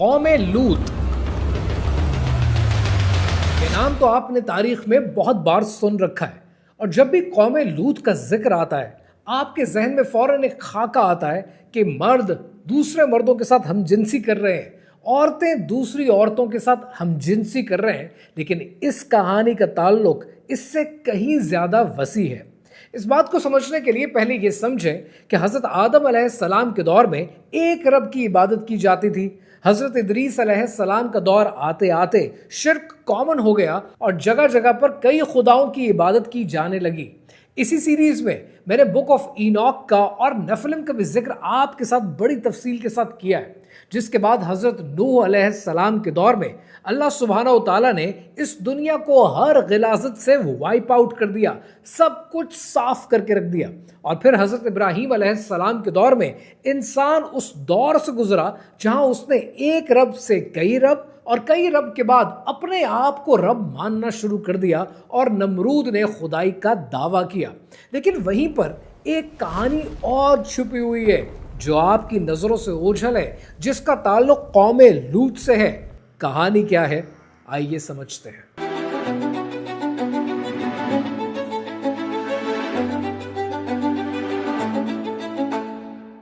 कौमे लूत, ये नाम तो आपने तारीख में बहुत बार सुन रखा है। और जब भी कौमे लूत का जिक्र आता है आपके जहन में फौरन एक खाका आता है कि मर्द दूसरे मर्दों के साथ हमजिनसी कर रहे हैं, औरतें दूसरी औरतों के साथ हमजिनसी कर रहे हैं। लेकिन इस कहानी का ताल्लुक इससे कहीं ज्यादा वसी है। इस बात को समझने के लिए पहले ये समझें कि हजरत आदम अलैहिस्सलाम के दौर में एक रब की इबादत की जाती थी। हजरत इदरीस अलैहिस्सलाम का दौर आते आते शिर्क कॉमन हो गया और जगह जगह पर कई खुदाओं की इबादत की जाने लगी। इसी सीरीज में मैंने बुक ऑफ इनॉक का और नेफिलिम का भी जिक्र आपके साथ बड़ी तफसील के साथ किया है, जिसके बाद हजरत नूह अलैहिस्सलाम के दौर में अल्लाह सुब्हानहू तआला ने इस दुनिया को हर गिलाजत से वाइप आउट कर दिया, सब कुछ साफ करके रख दिया। और फिर हजरत इब्राहीम अलैहिस्सलाम के दौर में इंसान उस दौर से गुजरा जहां उसने एक रब से कई रब और कई रब के बाद अपने आप को रब मानना शुरू कर दिया और नमरूद ने खुदाई का दावा किया। लेकिन वहीं पर एक कहानी और छुपी हुई है जो आपकी नजरों से ओझल है, जिसका ताल्लुक कौमे लूत से है। कहानी क्या है, आइए समझते हैं।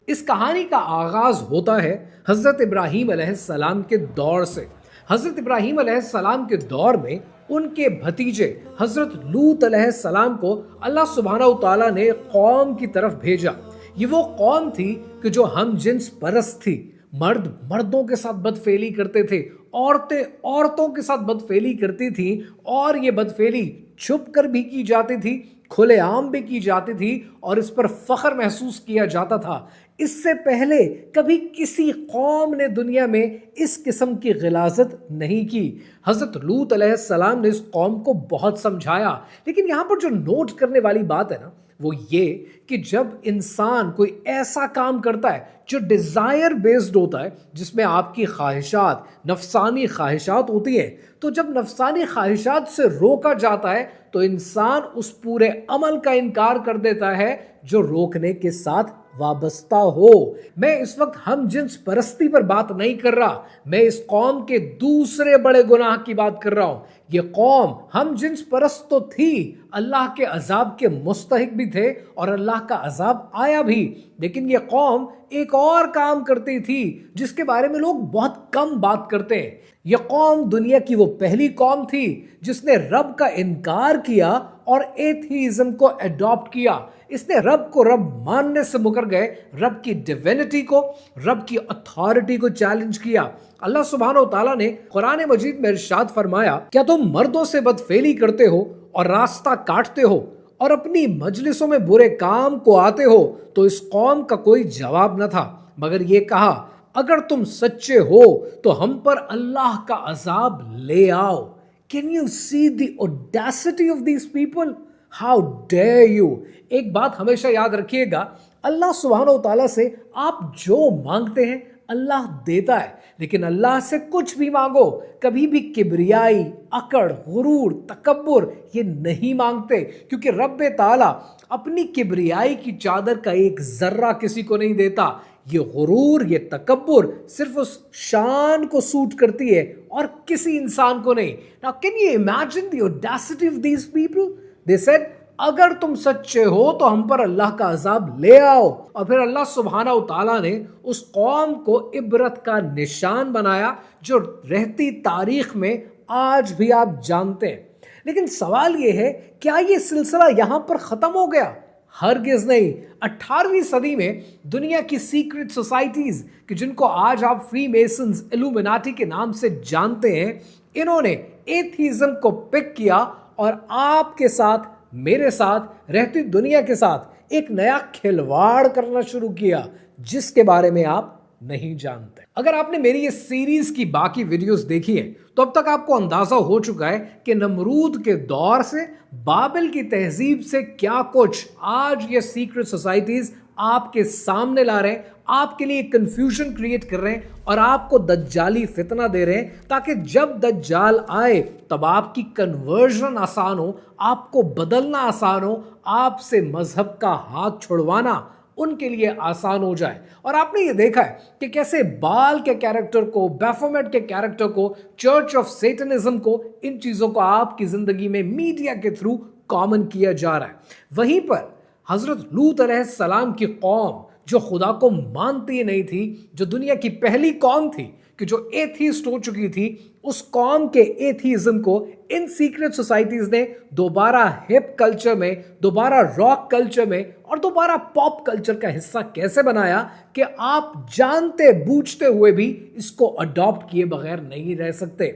इस कहानी का आगाज होता है हजरत इब्राहीम अलैहिस्सलाम के दौर से। हजरत इब्राहीम अलैहिस्सलाम के दौर में उनके भतीजे हजरत लूत अलैहिस्सलाम को अल्लाह सुब्हानहू तआला ने कौम की तरफ भेजा। ये वो कौम थी कि जो हम जिन्स परस्त थी। मर्द मर्दों के साथ बदफेली करते थे, औरतें औरतों के साथ बदफेली करती थी, और ये बदफेली छुप कर भी की जाती थी, खुलेआम भी की जाती थी और इस पर फख्र महसूस किया जाता था। इससे पहले कभी किसी कौम ने दुनिया में इस किस्म की गिलाजत नहीं की। हजरत लूत अलैहिस्सलाम ने इस कौम को बहुत समझाया। लेकिन यहाँ पर जो नोट करने वाली बात है ना, वो ये कि जब इंसान कोई ऐसा काम करता है जो डिज़ायर बेस्ड होता है, जिसमें आपकी ख्वाहिशात नफसानी ख्वाहिशात होती हैं, तो जब नफसानी ख्वाहिशात से रोका जाता है तो इंसान उस पूरे अमल का इनकार कर देता है जो रोकने के साथ वाबस्ता हो। मैं इस वक्त हम जिन्स परस्ती पर बात नहीं कर रहा, मैं इस कौम के दूसरे बड़े गुनाह की बात कर रहा हूं। ये कौम हम जिन्स परस्त तो थी, अल्लाह के अजाब के मुस्तहिक भी थे और अल्लाह का अजाब आया भी। लेकिन ये कौम एक और काम करती थी जिसके बारे में लोग बहुत कम बात करते हैं। यह कौम दुनिया की वो पहली कौम थी जिसने रब का इनकार किया और एथीइज्म को अडॉप्ट किया। इसने रब को रब मानने से मुकर गए, रब की डिविनिटी को, रब की अथॉरिटी को चैलेंज किया। अल्लाह सुब्हानहू तआला ने कुरान मजीद में इरशाद फरमाया, क्या तुम मर्दों से बदफेली करते हो और रास्ता काटते हो और अपनी मजलिसों में बुरे काम को आते हो? तो इस कौम का कोई जवाब न था मगर ये कहा, अगर तुम सच्चे हो तो हम पर अल्लाह का अजाब ले आओ। Can you see the audacity of these people? How dare you. एक बात हमेशा याद रखिएगा, अल्लाह सुब्हानहू तआला से आप जो मांगते हैं अल्लाह देता है, लेकिन अल्लाह से कुछ भी मांगो कभी भी किब्रियाई, अकड़, गुरूर, तकब्बुर ये नहीं मांगते, क्योंकि रब ताला अपनी किब्रियाई की चादर का एक जर्रा किसी को नहीं देता। ये गुरूर, ये तकब्बुर सिर्फ उस शान को सूट करती है और किसी इंसान को नहीं। Now can you imagine the audacity of these people? They said, अगर तुम सच्चे हो तो हम पर अल्लाह का अजाब ले आओ। और फिर अल्लाह सुब्हानहू तआला ने उस कौम को इबरत का निशान बनाया जो रहती तारीख में आज भी आप जानते हैं। लेकिन सवाल यह है, क्या यह सिलसिला यहां पर खत्म हो गया? हरगिज नहीं। 18वीं सदी में दुनिया की सीक्रेट सोसाइटीज कि जिनको आज आप फ्री मेसन्स, इल्यूमिनाटी के नाम से जानते हैं, इन्होंने एथीइज्म को पिक किया और आपके साथ, मेरे साथ, रहती दुनिया के साथ एक नया खिलवाड़ करना शुरू किया जिसके बारे में आप नहीं जानते। अगर आपने मेरी ये सीरीज की बाकी वीडियोस देखी है तो अब तक आपको अंदाजा हो चुका है कि नमरूद के दौर से बाबिल की तहजीब से क्या कुछ आज ये सीक्रेट सोसाइटीज आपके सामने ला रहे हैं, आपके लिए कंफ्यूजन क्रिएट कर रहे हैं और आपको दज्जाली फितना दे रहे हैं, ताकि जब दज्जाल आए तब आपकी कन्वर्जन आसान हो, आपको बदलना आसान हो, आपसे मजहब का हाथ छुड़वाना उनके लिए आसान हो जाए। और आपने ये देखा है कि कैसे बाल के कैरेक्टर को, बैफोमेट के कैरेक्टर को, चर्च ऑफ सेटनिज्म को, इन चीजों को आपकी जिंदगी में मीडिया के थ्रू कॉमन किया जा रहा है। वहीं पर हजरत लूत अलैहिस्सलाम की कौम जो खुदा को मानती नहीं थी, जो दुनिया की पहली कौम थी कि जो एथीस्ट हो चुकी थी, उस कौम के एथीज्म को इन सीक्रेट सोसाइटीज ने दोबारा हिप कल्चर में, दोबारा रॉक कल्चर में और दोबारा पॉप कल्चर का हिस्सा कैसे बनाया कि आप जानते बूझते हुए भी इसको अडॉप्ट किए बगैर नहीं रह सकते।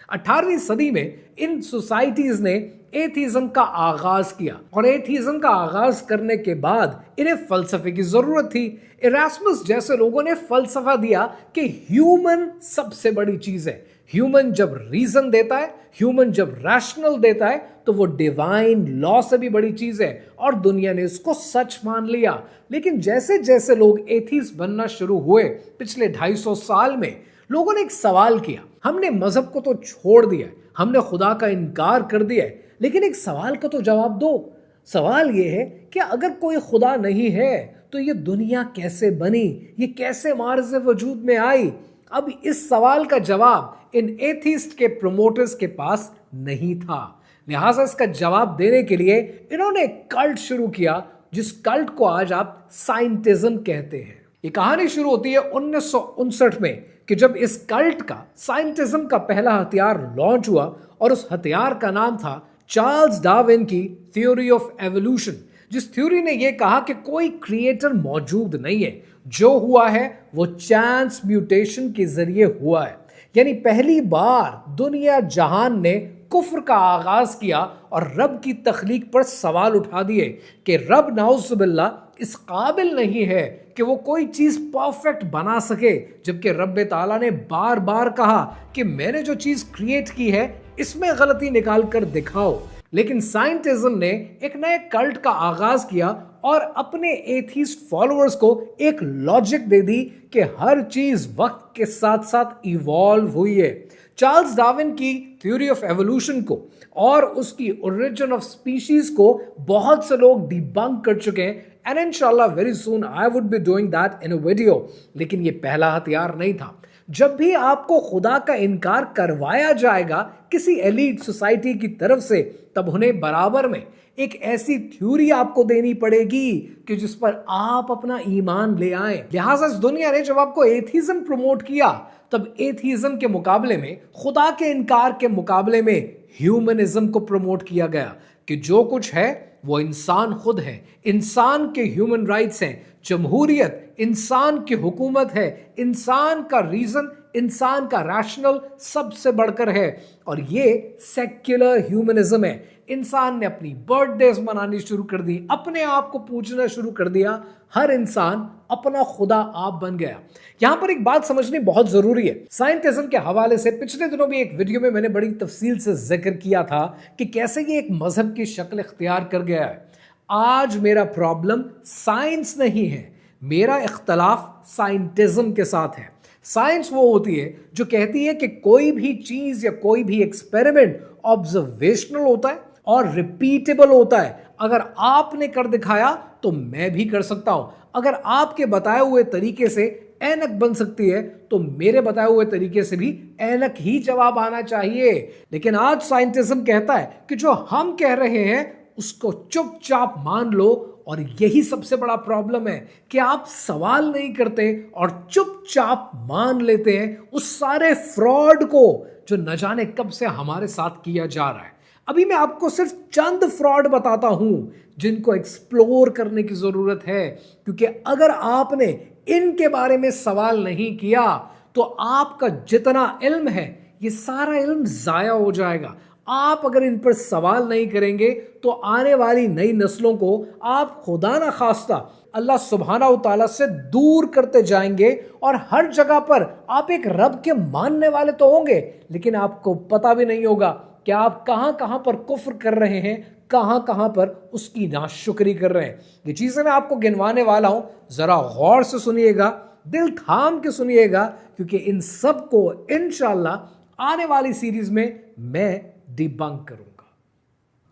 18वीं सदी में इन सोसाइटीज ने एथीज्म का आगाज किया और एथीज्म का आगाज करने के बाद इन्हें फलसफे की जरूरत थी। इरास्मस जैसे लोगों ने फलसफा दिया कि ह्यूमन सबसे बड़ी चीज है। ह्यूमन जब रीजन देता है, ह्यूमन जब रैशनल देता है, तो वो डिवाइन लॉ से भी बड़ी चीज है और दुनिया ने इसको सच मान लिया। लेकिन जैसे जैसे लोग एथीस्ट बनना शुरू हुए पिछले 250 साल में, लोगों ने एक सवाल किया, हमने मजहब को तो छोड़ दिया, हमने खुदा का इनकार कर दिया है, लेकिन एक सवाल का तो जवाब दो। सवाल यह है कि अगर कोई खुदा नहीं है तो ये दुनिया कैसे बनी, ये कैसे मार्ज़ वजूद में आई? अब इस सवाल का जवाब इन एथीस्ट के प्रोमोटर्स के पास नहीं था। लिहाजा इसका जवाब देने के लिए इन्होंने एक कल्ट शुरू किया, जिस कल्ट को आज आप साइंटिज्म कहते हैं। ये कहानी शुरू होती है 1959 में कि जब इस कल्ट का, साइंटिज्म का पहला हथियार लॉन्च हुआ और उस हथियार का नाम था चार्ल्स डार्विन की थ्योरी ऑफ एवोल्यूशन, जिस थ्योरी ने यह कहा कि कोई क्रिएटर मौजूद नहीं है, जो हुआ है वो चांस म्यूटेशन के जरिए हुआ है। यानी पहली बार दुनिया जहान ने कुफ्र का आगाज किया और रब की तख्लीक पर सवाल उठा दिए कि रब नाउज़ुबिल्लाह इस काबिल नहीं है कि वो कोई चीज परफेक्ट बना सके, जबकि रब ताला ने बार बार कहा कि मैंने जो चीज क्रिएट की है इसमें गलती निकाल कर दिखाओ। लेकिन साइंटिज्म ने एक नए कल्ट का आगाज किया और अपने एथीस्ट फॉलोअर्स को एक लॉजिक दे दी कि हर चीज वक्त के साथ साथ इवॉल्व हुई है। चार्ल्स डार्विन की थ्योरी ऑफ एवोल्यूशन को और उसकी ओरिजिन ऑफ स्पीशीज को बहुत से लोग डिबंक कर चुके हैं, एंड इंशाल्लाह very soon I would be doing that in a video. लेकिन ये पहला हथियार नहीं था। जब भी आपको खुदा का इनकार करवाया जाएगा किसी एलीट सोसाइटी की तरफ से, तब उन्हें बराबर में एक ऐसी थ्योरी आपको देनी पड़ेगी कि जिस पर आप अपना ईमान ले आए। लिहाजा इस दुनिया ने जब आपको एथीज्म प्रमोट किया, तब एथीज्म के मुकाबले में, खुदा के इनकार के मुकाबले में ह्यूमनिज्म को प्रमोट किया गया कि जो कुछ है वो इंसान खुद है, इंसान के ह्यूमन राइट्स हैं, जमहूरियत इंसान की हुकूमत है, इंसान का रीजन, इंसान का रैशनल सबसे बढ़कर है। और ये सेक्युलर ह्यूमनिज्म है। इंसान ने अपनी बर्थडेज मनानी शुरू कर दी, अपने आप को पूजना शुरू कर दिया, हर इंसान अपना खुदा आप बन गया। यहां पर एक बात समझनी बहुत जरूरी है। साइंटिज्म के हवाले से पिछले दिनों भी एक वीडियो में मैंने बड़ी तफसील से जिक्र किया था कि कैसे ये एक मजहब की शक्ल इख्तियार कर गया है। आज मेरा प्रॉब्लम साइंस नहीं है, मेरा इख्तलाफ साइंटिज्म के साथ है। साइंस वो होती है जो कहती है कि कोई भी चीज या कोई भी एक्सपेरिमेंट ऑब्जर्वेशनल होता है और रिपीटेबल होता है। अगर आपने कर दिखाया तो मैं भी कर सकता हूं। अगर आपके बताए हुए तरीके से ऐनक बन सकती है तो मेरे बताए हुए तरीके से भी ऐनक ही जवाब आना चाहिए। लेकिन आज साइंटिज्म कहता है कि जो हम कह रहे हैं उसको चुपचाप मान लो, और यही सबसे बड़ा प्रॉब्लम है कि आप सवाल नहीं करते और चुपचाप मान लेते हैं उस सारे फ्रॉड को जो न जाने कब से हमारे साथ किया जा रहा है। अभी मैं आपको सिर्फ चंद फ्रॉड बताता हूं जिनको एक्सप्लोर करने की जरूरत है, क्योंकि अगर आपने इनके बारे में सवाल नहीं किया तो आपका जितना इल्म है ये सारा इल्म जाया हो जाएगा। आप अगर इन पर सवाल नहीं करेंगे तो आने वाली नई नस्लों को आप खुदा ना खास्ता अल्लाह सुब्हाना व तआला से दूर करते जाएंगे, और हर जगह पर आप एक रब के मानने वाले तो होंगे, लेकिन आपको पता भी नहीं होगा कि आप कहां कहां पर कुफ्र कर रहे हैं, कहां कहां पर उसकी नाशुक्री कर रहे हैं। ये चीजें मैं आपको गिनवाने वाला हूं, जरा गौर से सुनिएगा, दिल थाम के सुनिएगा, क्योंकि इन सब को इंशाअल्लाह आने वाली सीरीज में मैं डिबंक करूंगा।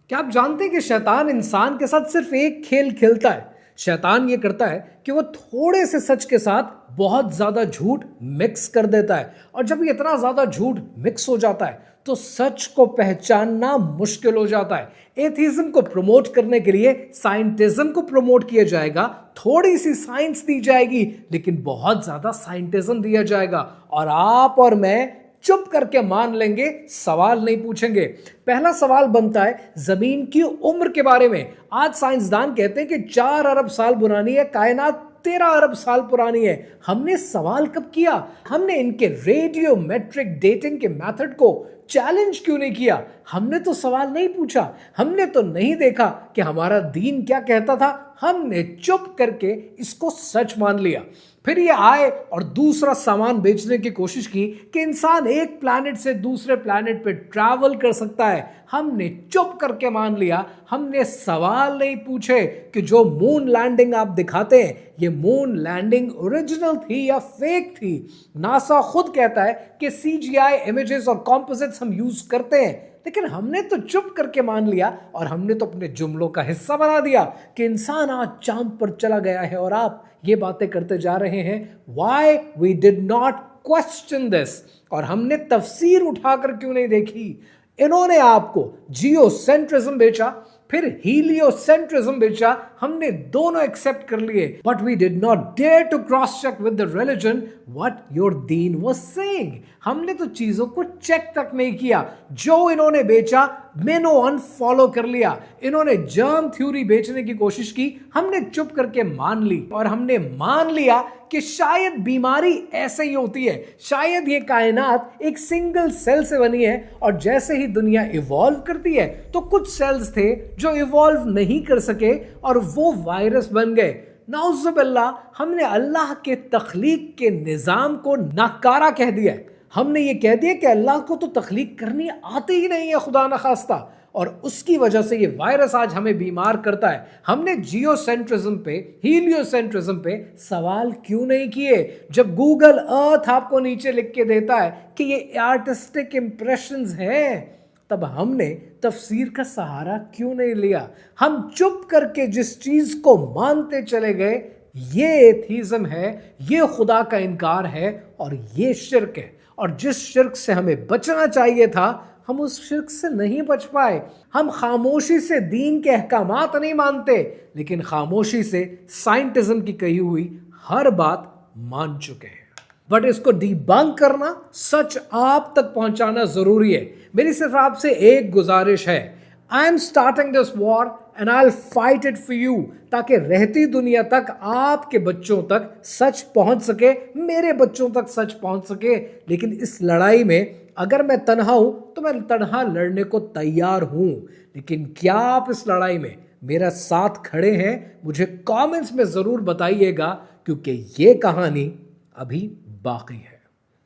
क्या आप जानते हैं कि शैतान इंसान के साथ सिर्फ एक खेल खेलता है शैतान ये करता है कि वो थोड़े से सच के साथ बहुत ज्यादा झूठ मिक्स कर देता है, और जब ये इतना ज्यादा झूठ मिक्स हो जाता है तो सच को पहचानना मुश्किल हो जाता है। एथीज्म को प्रमोट करने के लिए साइंटिज्म को प्रमोट किया जाएगा, थोड़ी सी साइंस दी जाएगी लेकिन बहुत ज्यादा साइंटिज्म दिया जाएगा, और आप और मैं चुप करके मान लेंगे, सवाल नहीं पूछेंगे। पहला सवाल बनता है जमीन की उम्र के बारे में। आज साइंसदान कहते हैं कि 4 अरब साल पुरानी है कायनात, 13 अरब साल पुरानी है। हमने सवाल कब किया? हमने इनके रेडियोमेट्रिक डेटिंग के मेथड को चैलेंज क्यों नहीं किया? हमने तो सवाल नहीं पूछा, हमने तो नहीं देखा कि हमारा दीन क्या कहता था, हमने चुप करके इसको सच मान लिया। फिर ये आए और दूसरा सामान बेचने की कोशिश की कि इंसान एक प्लैनेट से दूसरे प्लैनेट पे ट्रैवल कर सकता है। हमने चुप करके मान लिया, हमने सवाल नहीं पूछे कि जो मून लैंडिंग आप दिखाते हैं ये मून लैंडिंग ओरिजिनल थी या फेक थी। नासा खुद कहता है कि सीजीआई इमेजेस और कॉम्पोजिट्स हम यूज करते हैं, लेकिन हमने तो चुप करके मान लिया और हमने तो अपने जुमलों का हिस्सा बना दिया कि इंसान आज चांद पर चला गया है और आप ये बातें करते जा रहे हैं। Why we did not question this? और हमने तफसीर उठाकर क्यों नहीं देखी? इन्होंने आपको जियोसेंट्रिज्म बेचा, फिर हीलियोसेंट्रिज्म बेचा, हमने दोनों एक्सेप्ट कर लिए, but we did not dare to cross check with the religion what your दीन वाज सेइंग। हमने तो चीजों को चेक तक नहीं किया। जो इन्होंने बेचा मैंने अनफॉलो कर लिया। इन्होंने जर्म थ्योरी बेचने की कोशिश की, हमने चुप करके मान ली, और हमने मान लिया कि शायद बीमारी ऐसे ही होती है, शायद ये कायनात एक सिंगल सेल से बनी है, और जैसे ही दुनिया इवॉल्व करती है तो कुछ सेल्स थे जो इवॉल्व नहीं कर सके और वो वायरस बन गए। नाउज़ुबिल्लाह, हमने अल्लाह के तख्लीक के निज़ाम को नाकारा कह दिया है। हमने ये कह दिया कि अल्लाह को तो तख्लीक करनी आती ही नहीं है, खुदा न खास्ता, और उसकी वजह से ये वायरस आज हमें बीमार करता है। हमने जियोसेंट्रिज्म पे, हीलियोसेंट्रिज्म पे सवाल क्यों नहीं किए? जब गूगल अर्थ आपको नीचे लिख के देता है कि ये आर्टिस्टिक इंप्रेशंस हैं, तब हमने तफसीर का सहारा क्यों नहीं लिया? हम चुप करके जिस चीज को मानते चले गए, ये एथीज्म है, ये खुदा का इनकार है, और ये शिर्क है। और जिस शिर्क से हमें बचना चाहिए था, हम उस शिर्क से नहीं बच पाए। हम खामोशी से दीन के अहकामात नहीं मानते, लेकिन खामोशी से साइंटिज्म की कही हुई हर बात मान चुके हैं। बट इसको डिबंक करना, सच आप तक पहुंचाना जरूरी है। मेरी सिर्फ आपसे एक गुजारिश है, I am starting this war and I will fight it for you, ताकि रहती दुनिया तक आपके बच्चों तक सच पहुंच सके, मेरे बच्चों तक सच पहुंच सके। लेकिन इस लड़ाई में अगर मैं तन्हा हूं तो मैं तन्हा लड़ने को तैयार हूं, लेकिन क्या आप इस लड़ाई में मेरा साथ खड़े हैं? मुझे कमेंट्स में जरूर बताइएगा, क्योंकि ये कहानी अभी बाकी है।